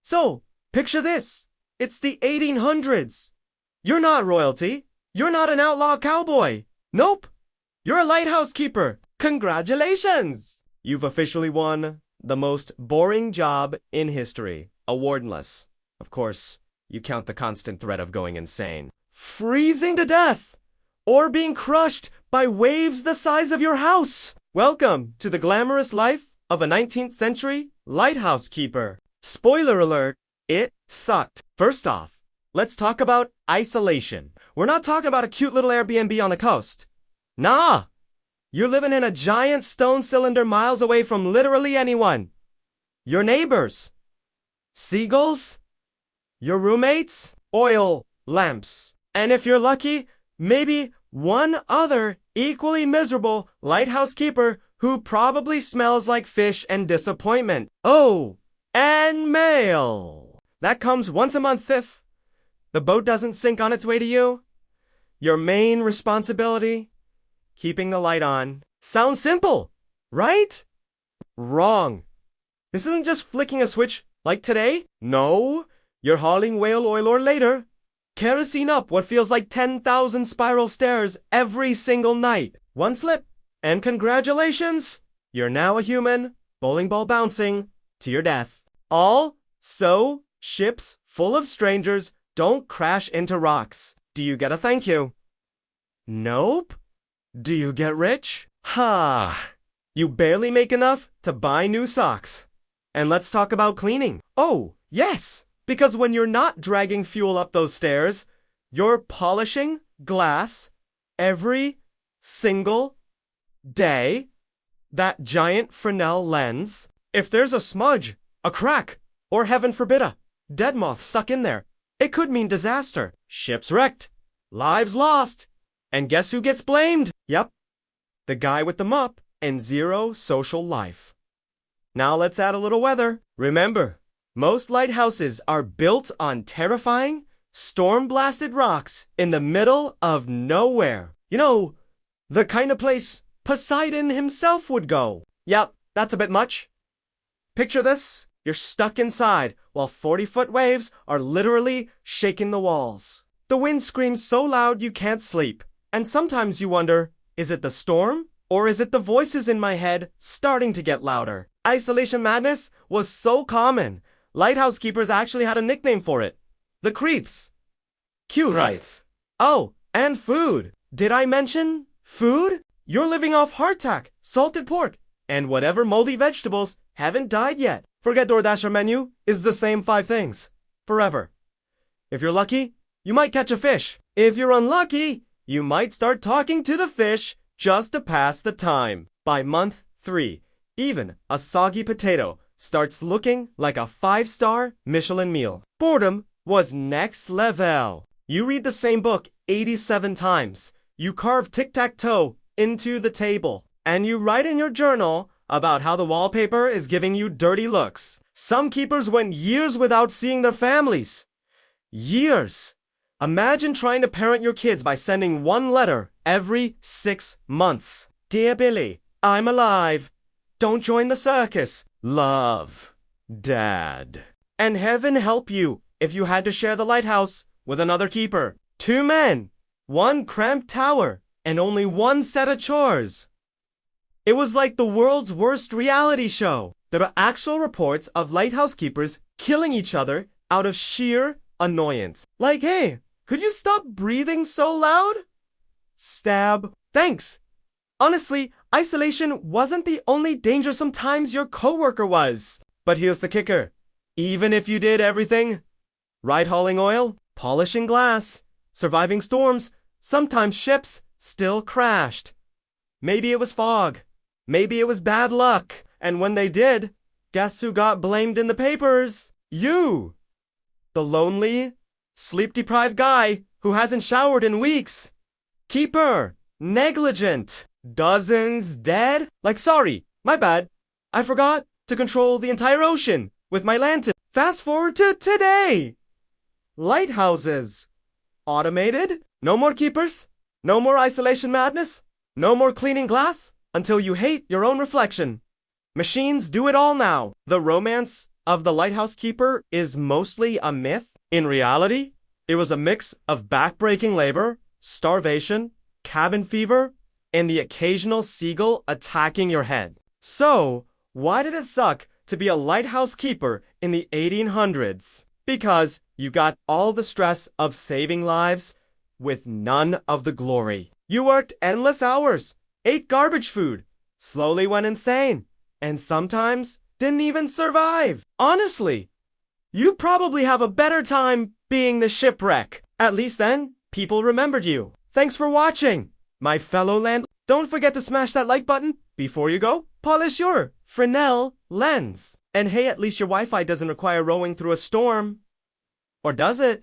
So, picture this. It's the 1800s. You're not royalty. You're not an outlaw cowboy. Nope. You're a lighthouse keeper. Congratulations! You've officially won the most boring job in history. Awardless. Of course, you count the constant threat of going insane. Freezing to death! Or being crushed by waves the size of your house! Welcome to the glamorous life of a 19th century lighthouse keeper. Spoiler alert, it sucked. First off, let's talk about isolation. We're not talking about a cute little Airbnb on the coast. Nah! You're living in a giant stone cylinder miles away from literally anyone. Your neighbors. Seagulls. Your roommates. Oil lamps. And if you're lucky, maybe one other equally miserable lighthouse keeper who probably smells like fish and disappointment. Oh, and mail. That comes once a month if the boat doesn't sink on its way to you. Your main responsibility? Keeping the light on. Sounds simple, right? Wrong. This isn't just flicking a switch like today. No, you're hauling whale oil or later. Kerosene up what feels like 10,000 spiral stairs every single night. One slip, and congratulations! You're now a human, bowling ball bouncing, to your death. All so ships full of strangers don't crash into rocks. Do you get a thank you? Nope. Do you get rich? Ha! You barely make enough to buy new socks. And let's talk about cleaning. Oh, yes! Because when you're not dragging fuel up those stairs, you're polishing glass every single day. That giant Fresnel lens. If there's a smudge, a crack, or heaven forbid a dead moth stuck in there, it could mean disaster. Ships wrecked. Lives lost. And guess who gets blamed? Yep, the guy with the mop and zero social life. Now let's add a little weather. Remember, most lighthouses are built on terrifying, storm-blasted rocks in the middle of nowhere. You know, the kind of place Poseidon himself would go. Yep, that's a bit much. Picture this. You're stuck inside while 40-foot waves are literally shaking the walls. The wind screams so loud you can't sleep. And sometimes you wonder, is it the storm? Or is it the voices in my head starting to get louder? Isolation madness was so common. Lighthouse keepers actually had a nickname for it. The creeps. Cute, right? Oh, and food. Did I mention food? You're living off hardtack, salted pork, and whatever moldy vegetables haven't died yet. Forget DoorDasher menu is the same 5 things. Forever. If you're lucky, you might catch a fish. If you're unlucky, you might start talking to the fish just to pass the time. By month 3, even a soggy potato starts looking like a 5-star Michelin meal. Boredom was next level. You read the same book 87 times. You carve tic-tac-toe into the table. And you write in your journal about how the wallpaper is giving you dirty looks. Some keepers went years without seeing their families. Years. Imagine trying to parent your kids by sending one letter every 6 months. Dear Billy, I'm alive. Don't join the circus. Love, Dad. And heaven help you if you had to share the lighthouse with another keeper. 2 men, 1 cramped tower, and only 1 set of chores. It was like the world's worst reality show. There are actual reports of lighthouse keepers killing each other out of sheer annoyance. Like, hey, could you stop breathing so loud? Stab. Thanks. Honestly, isolation wasn't the only danger sometimes your coworker was. But here's the kicker. Even if you did everything, ride hauling oil, polishing glass, surviving storms, sometimes ships still crashed. Maybe it was fog. Maybe it was bad luck. And when they did, guess who got blamed in the papers? You! The lonely, sleep-deprived guy who hasn't showered in weeks. Keeper. Negligent. Dozens dead? Like, sorry, my bad. I forgot to control the entire ocean with my lantern. Fast forward to today. Lighthouses. Automated. No more keepers. No more isolation madness. No more cleaning glass until you hate your own reflection. Machines do it all now. The romance of the lighthouse keeper is mostly a myth. In reality, it was a mix of backbreaking labor, starvation, cabin fever, and the occasional seagull attacking your head. So, why did it suck to be a lighthouse keeper in the 1800s? Because you got all the stress of saving lives with none of the glory. You worked endless hours, ate garbage food, slowly went insane, and sometimes didn't even survive. Honestly, you probably have a better time being the shipwreck. At least then, people remembered you. Thanks for watching, my fellow land. Don't forget to smash that like button. Before you go, polish your Fresnel lens. And hey, at least your Wi-Fi doesn't require rowing through a storm. Or does it?